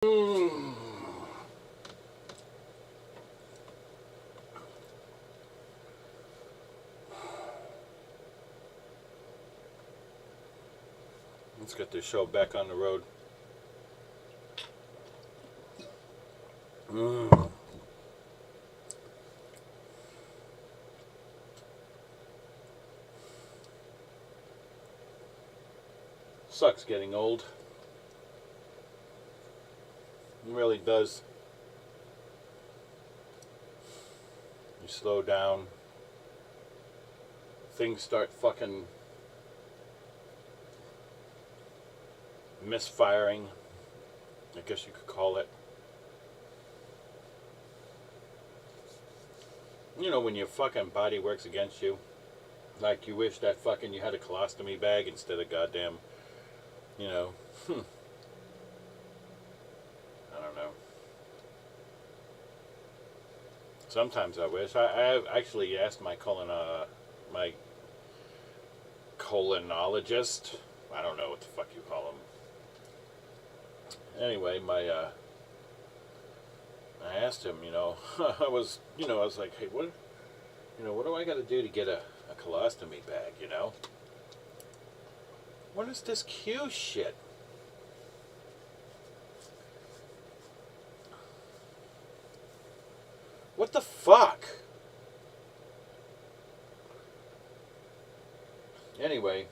Mm. Let's get this show back on the road. Mm. Sucks getting old. It really does. You slow down. Things start fucking misfiring, I guess you could call it. You know, when your fucking body works against you. Like you wish that fucking you had a colostomy bag instead of goddamn, you know. I don't know. Sometimes I wish. I have actually asked my colonologist. I don't know what the fuck you call him. Anyway, I asked him, I was like, hey, what do I got to do to get a colostomy bag, What is this Q shit? What the fuck? Anyway,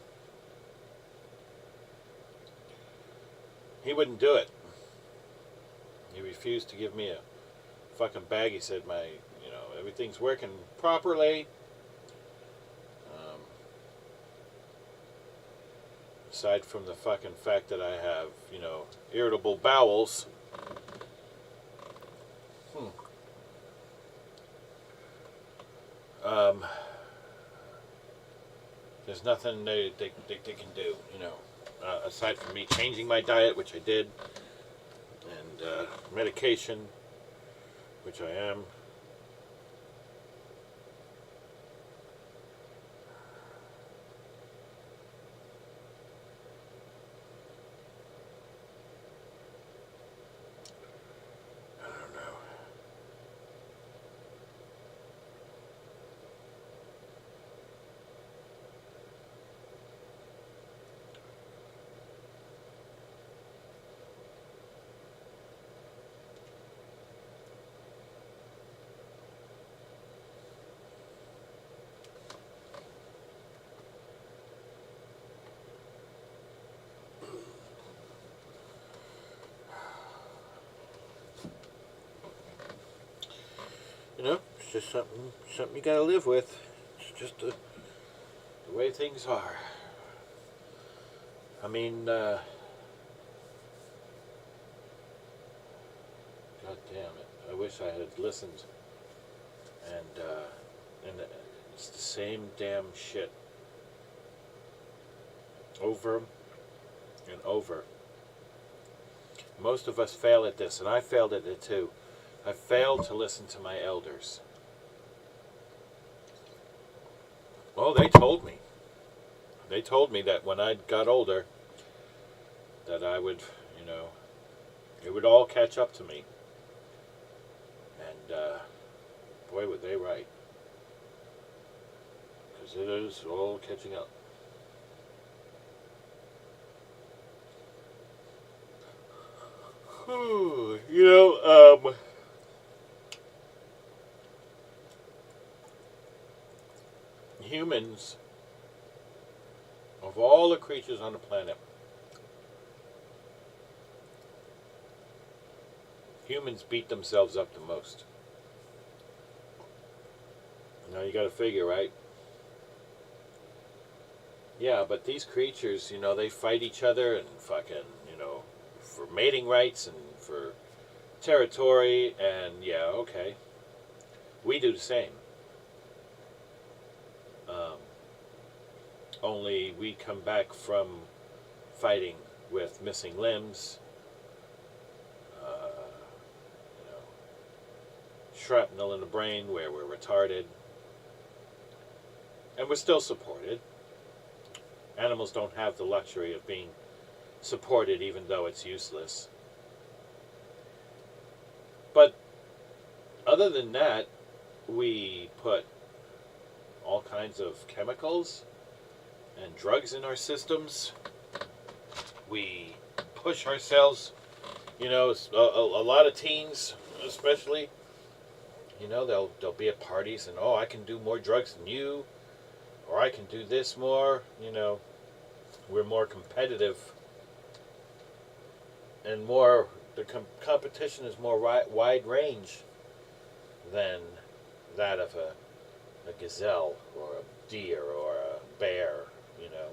he wouldn't do it. He refused to give me a fucking bag. He said everything's working properly. Aside from the fucking fact that I have, irritable bowels. There's nothing they can do, aside from me changing my diet, which I did, and medication, which I am. It's just something you gotta live with. It's just the way things are. I mean, God damn it! I wish I had listened. And it's the same damn shit over and over. Most of us fail at this, and I failed at it too. I failed to listen to my elders. Well, they told me. They told me that when I got older, that I would, it would all catch up to me. And, boy, were they right. Because it is all catching up. Humans, of all the creatures on the planet, humans beat themselves up the most. Now you gotta figure, right? Yeah, but these creatures, they fight each other and fucking, for mating rights and for territory, and yeah, okay. We do the same. Only we come back from fighting with missing limbs, shrapnel in the brain where we're retarded, and we're still supported. Animals don't have the luxury of being supported even though it's useless. But other than that, we put all kinds of chemicals and drugs in our systems. We push ourselves. You know, a lot of teens, especially. You know, they'll be at parties and, oh, I can do more drugs than you, or I can do this more. You know, we're more competitive, and more the competition is more wide range than that of a gazelle or a deer or a bear. You know,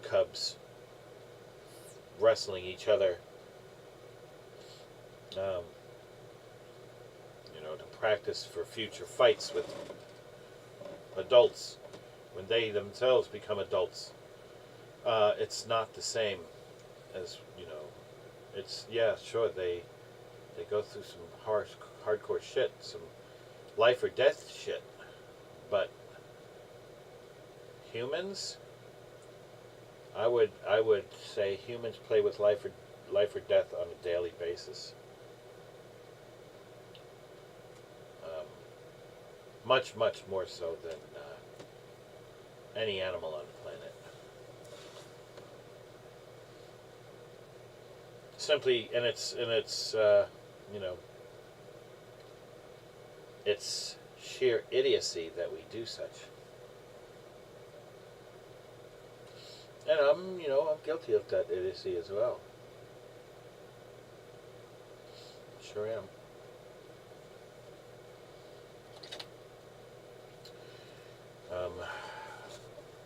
cubs wrestling each other. You know, to practice for future fights with adults when they themselves become adults. It's not the same as, you know, it's, yeah, sure, they go through some hardcore shit, some life or death shit, but humans, I would say humans play with life or death on a daily basis. Much more so than any animal on the planet. Simply, and it's you know, it's sheer idiocy that we do such. And I'm guilty of that idiocy as well. Sure am.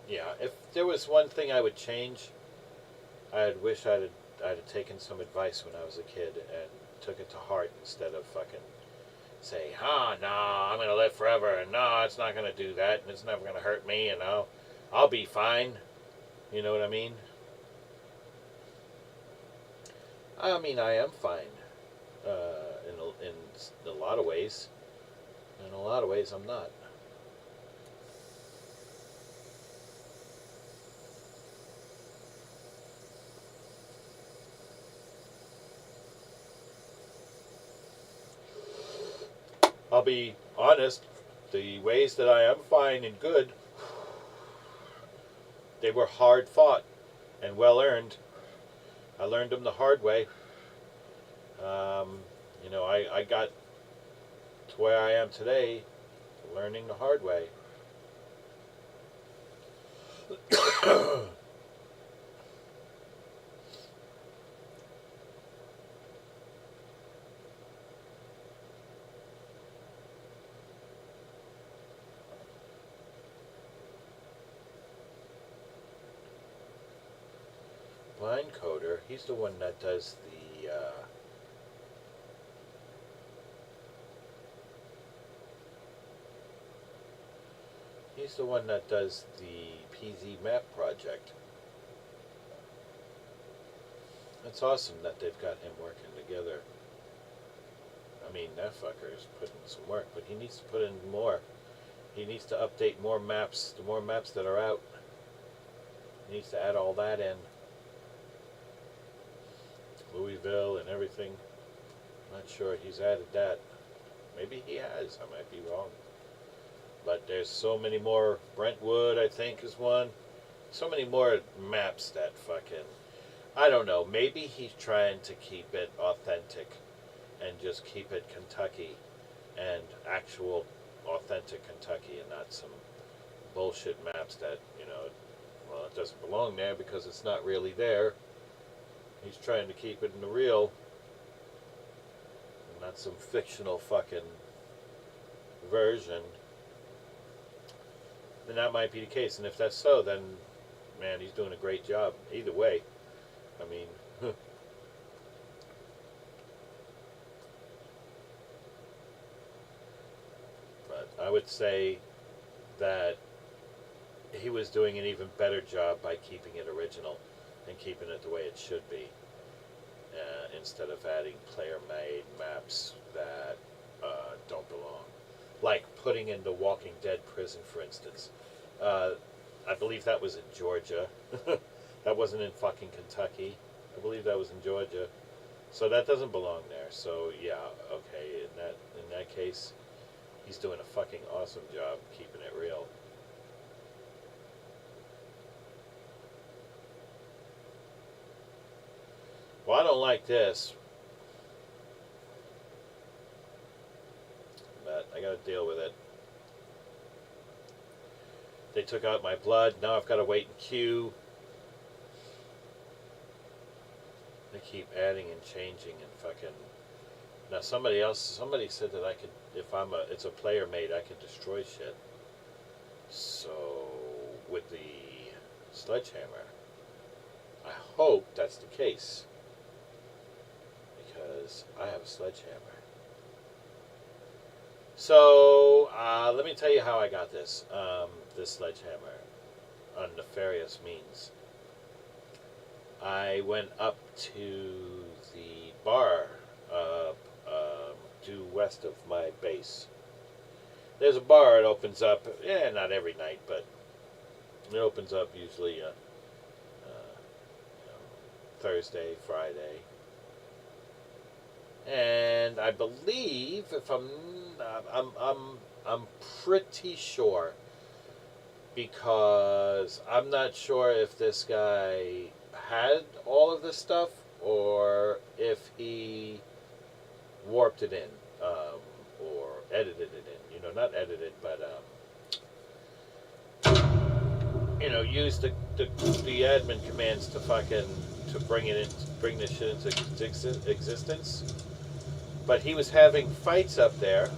Yeah, if there was one thing I would change, I'd wish I'd have taken some advice when I was a kid and took it to heart instead of fucking say, no, I'm going to live forever, and no, it's not going to do that, and it's never going to hurt me, and I'll be fine. You know what I mean? I mean, I am fine in a lot of ways. In a lot of ways, I'm not. I'll be honest, the ways that I am fine and good, they were hard fought and well earned. I learned them the hard way. You know, I got to where I am today learning the hard way. Blind Coder, he's the one that does the PZ map project. It's awesome that they've got him working together. I mean, that fucker is putting some work, but he needs to put in more. He needs to update more maps, the more maps that are out. He needs to add all that in. Louisville and everything. Not sure he's added that. Maybe he has. I might be wrong. But there's so many more. Brentwood, I think, is one. So many more maps that fucking... I don't know. Maybe he's trying to keep it authentic and just keep it Kentucky and actual authentic Kentucky and not some bullshit maps that, you know, well, it doesn't belong there because it's not really there. He's trying to keep it in the real, and not some fictional fucking version. And that might be the case. And if that's so, then, man, he's doing a great job. Either way. I mean, but I would say that he was doing an even better job by keeping it original and keeping it the way it should be, instead of adding player-made maps that don't belong. Like putting in the Walking Dead prison, for instance. I believe that was in Georgia. That wasn't in fucking Kentucky. I believe that was in Georgia. So that doesn't belong there. So yeah, okay. In that case, he's doing a fucking awesome job keeping it real. Well, I don't like this, but I gotta deal with it. They took out my blood. Now I've got to wait in queue. They keep adding and changing and fucking. Now somebody said that I could, if it's a player made, I could destroy shit. So with the sledgehammer, I hope that's the case, because I have a sledgehammer. So let me tell you how I got this sledgehammer on nefarious means. I went up to the bar due west of my base. There's a bar. It opens up. Not every night, but it opens up usually Thursday, Friday. And I believe, if I'm pretty sure, because I'm not sure if this guy had all of this stuff or if he warped it in, or edited it in. Not edited, but use the admin commands to bring this shit into existence. But he was having fights up there,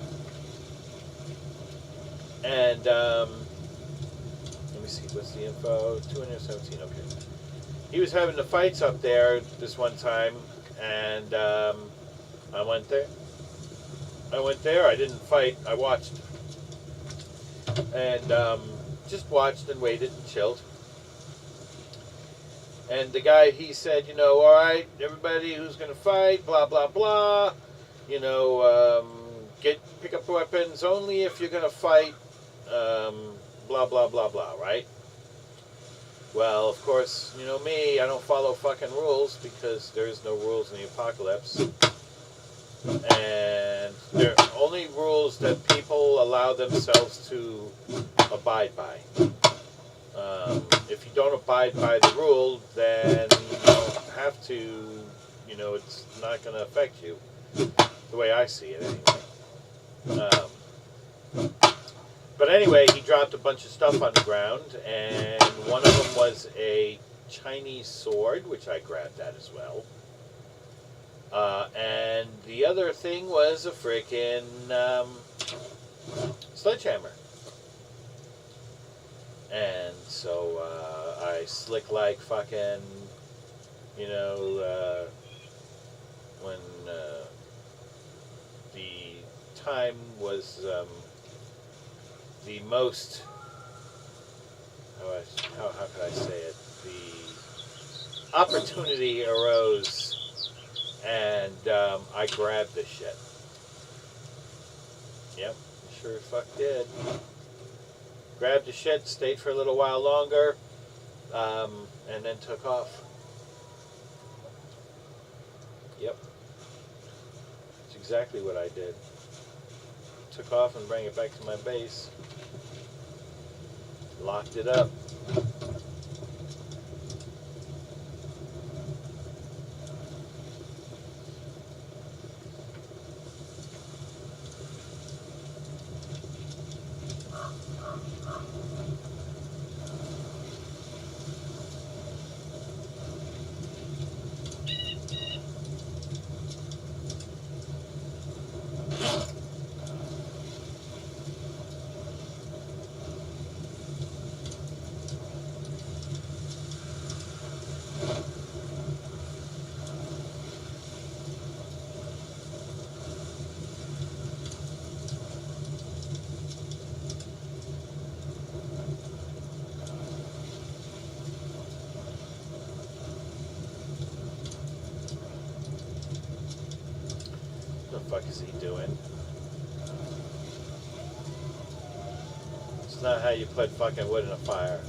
and let me see, what's the info? 217. Okay. He was having the fights up there this one time, and I went there. I didn't fight. I watched, and just watched and waited and chilled. And the guy, he said, all right, everybody who's going to fight, blah, blah, blah, pick up weapons only if you're going to fight, blah, blah, blah, blah, right? Well, of course, me, I don't follow fucking rules because there's no rules in the apocalypse. And there are only rules that people allow themselves to abide by. If you don't abide by the rule, then you don't have to, it's not going to affect you. The way I see it, anyway. But anyway, he dropped a bunch of stuff on the ground, and one of them was a Chinese sword, which I grabbed that as well. And the other thing was a freaking sledgehammer. And so I slick like fucking, when the time was the most, how could I say it? The opportunity arose, and I grabbed this shit. Yep, sure as fuck did. Grabbed the shit, stayed for a little while longer, and then took off. Yep. That's exactly what I did. Took off and brought it back to my base. Locked it up. What the fuck is he doing? It's not how you put fucking wood in a fire.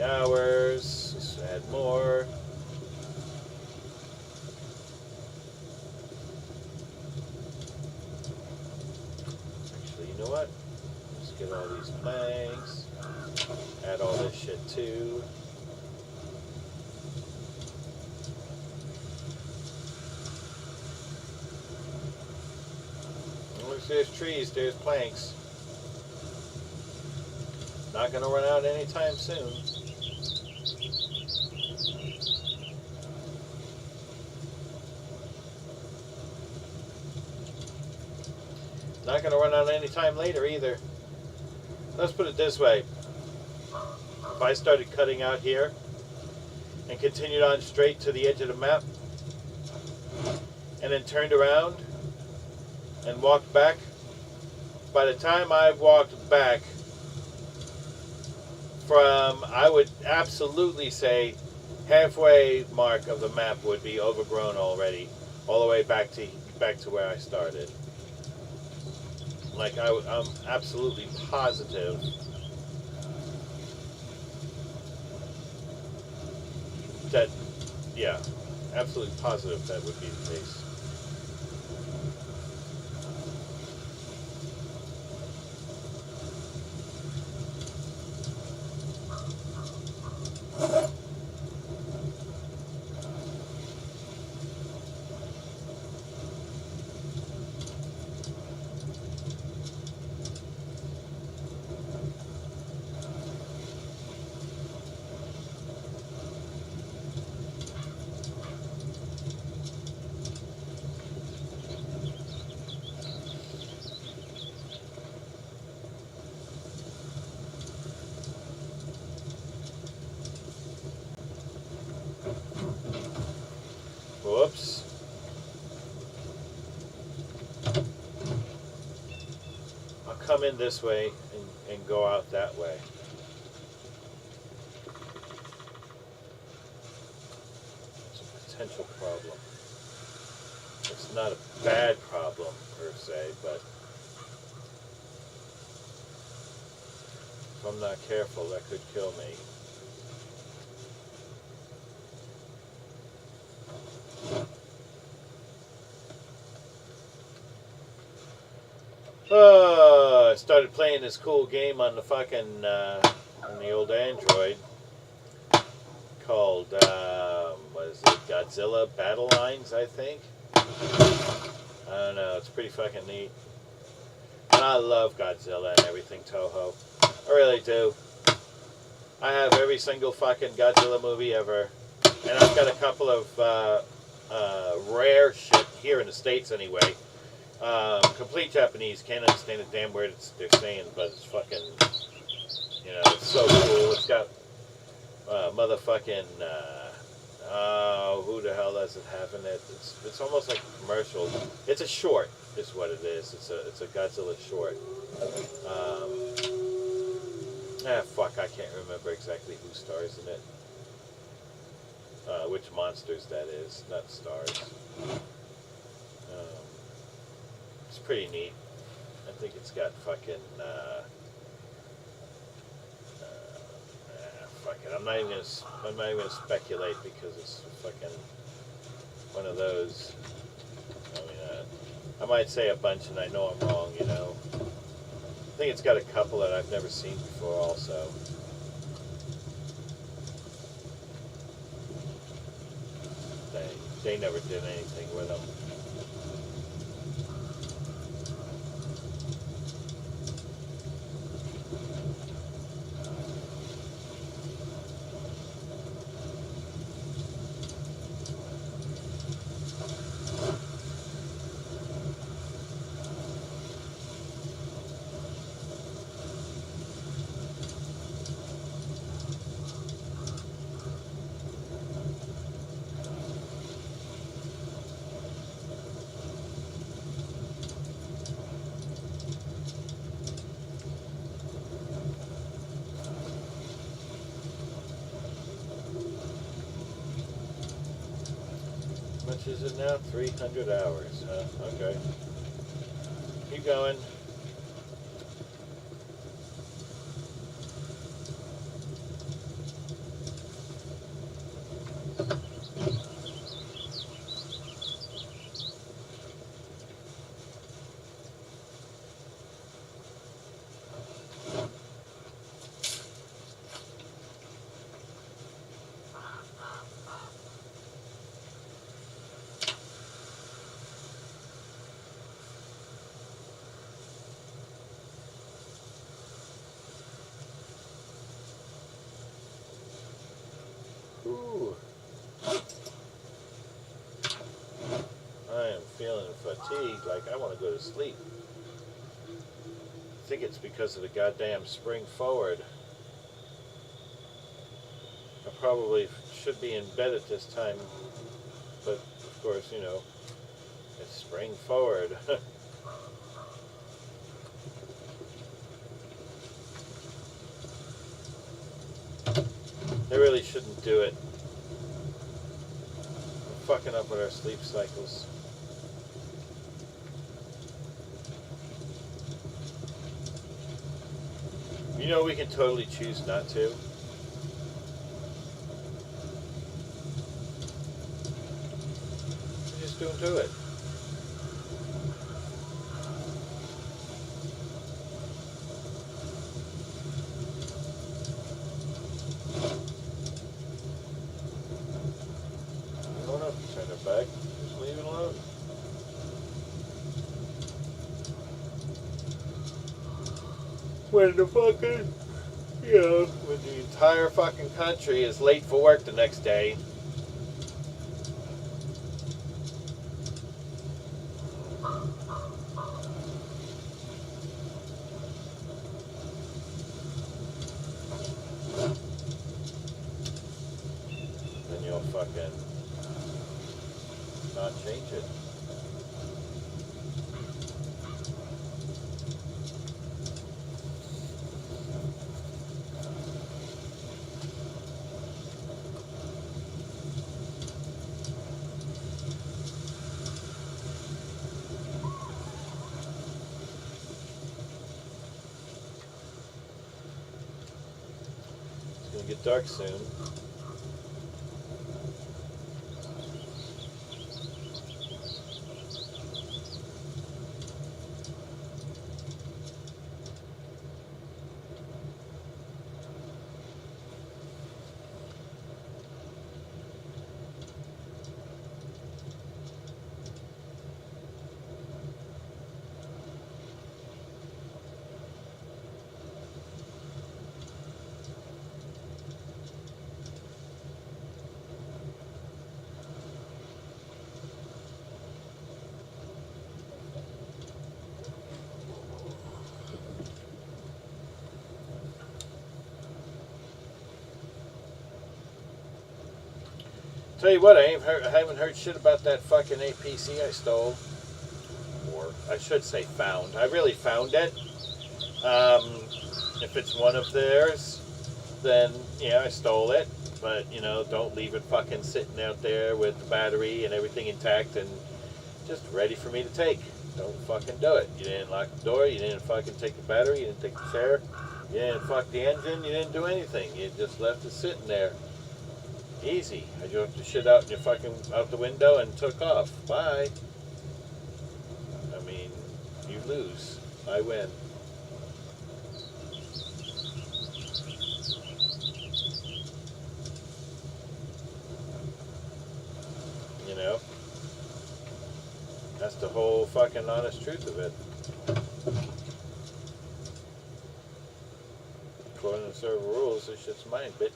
50 hours. Let's add more. Actually, you know what? Let's get all these planks. Add all this shit too. There's trees, there's planks. Not gonna run out anytime soon. Not gonna run out anytime later either. Let's put it this way. If I started cutting out here and continued on straight to the edge of the map and then turned around and walked back, by the time I walked back from, I would absolutely say, halfway mark of the map would be overgrown already, all the way back to where I started. Like I'm absolutely positive that, yeah, absolutely positive that would be the case. Whoops. I'll come in this way and go out that way. It's a potential problem. It's not a bad problem per se, but if I'm not careful, that could kill me. I started playing this cool game on the fucking on the old Android called what is it? Godzilla Battle Lines, I think. I don't know. It's pretty fucking neat. And I love Godzilla and everything Toho. I really do. I have every single fucking Godzilla movie ever, and I've got a couple of rare shit here in the States anyway. Complete Japanese, can't understand a damn word they're saying, but it's fucking, you know, it's so cool. It's got motherfucking, who the hell does it have in it? It's almost like a commercial. It's a short, is what it is. It's a Godzilla short. Fuck, I can't remember exactly who stars in it. Which monsters that is, not stars. It's pretty neat. I think it's got fucking, fuck it. I'm not even gonna speculate because it's fucking one of those. I mean, I might say a bunch and I know I'm wrong, you know. I think it's got a couple that I've never seen before also. They never did anything with them. How much is it now? 300 hours, huh? Okay. Keep going. fatigued, like I want to go to sleep. I think it's because of the goddamn spring forward. I probably should be in bed at this time, but of course, you know, it's spring forward. They really shouldn't do it. We're fucking up with our sleep cycles. You know, we can totally choose not to. We just don't do it. You don't have to turn it back. Just leave it alone. When the fucking, you know, when the entire fucking country is late for work the next day. Then you'll fucking not change it. It's gonna get dark soon. Tell you what, I haven't heard shit about that fucking APC I stole. Or, I should say found. I really found it. If it's one of theirs, then, yeah, I stole it. But, you know, don't leave it fucking sitting out there with the battery and everything intact and just ready for me to take. Don't fucking do it. You didn't lock the door, you didn't fucking take the battery, you didn't take the chair, you didn't fuck the engine, you didn't do anything. You just left it sitting there. Easy. I jumped the shit out in your fucking out the window and took off. Bye. I mean, you lose. I win. You know? That's the whole fucking honest truth of it. According to server rules, this shit's mine, bitch.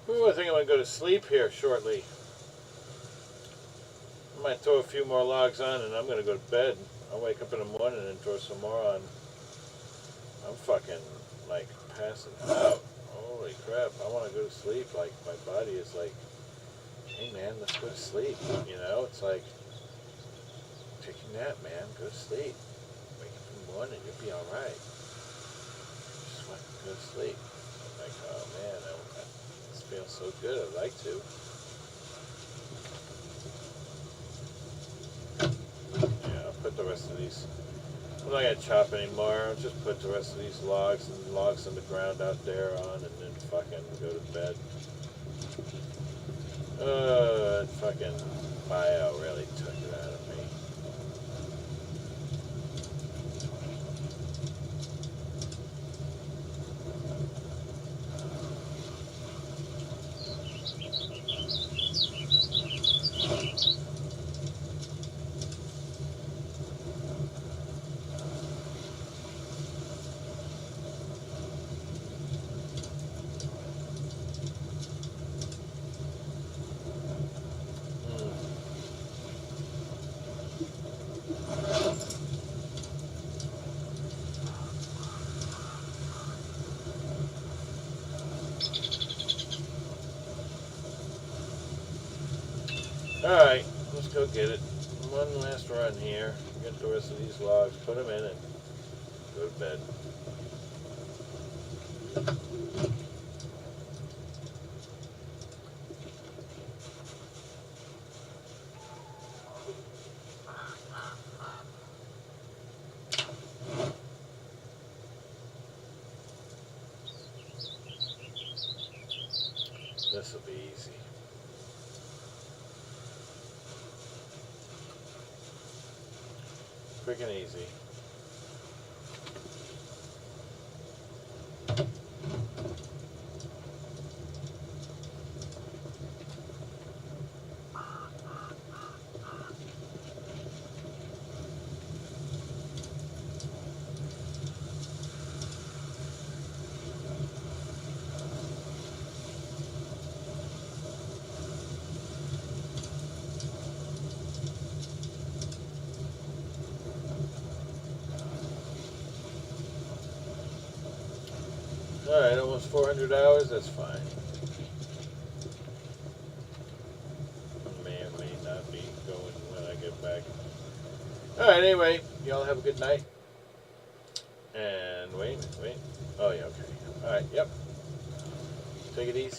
Ooh, I think I'm going to go to sleep here shortly. I might throw a few more logs on and I'm going to go to bed. I'll wake up in the morning and throw some more on. I'm fucking, like, passing out. Holy crap, I want to go to sleep. Like, my body is like, hey man, let's go to sleep. You know, it's like, take a nap, man, go to sleep. Wake up in the morning, you'll be alright. Just fucking go to sleep. I'm like, oh man, this feels so good, I'd like to. Yeah, I'll put the rest of these I'm not gonna chop anymore. I'll just put the rest of these logs and logs on the ground out there on, and then fucking go to bed. That fucking bio really took it out of me. Alright, let's go get it. One last run here. Get the rest of these logs, put them in, and go to bed. This will be easy. Quick and easy. Alright, almost 400 hours, that's fine. May or may not be going when I get back. Alright, anyway, y'all have a good night. And wait. Oh, yeah, okay. Alright, yep. Take it easy.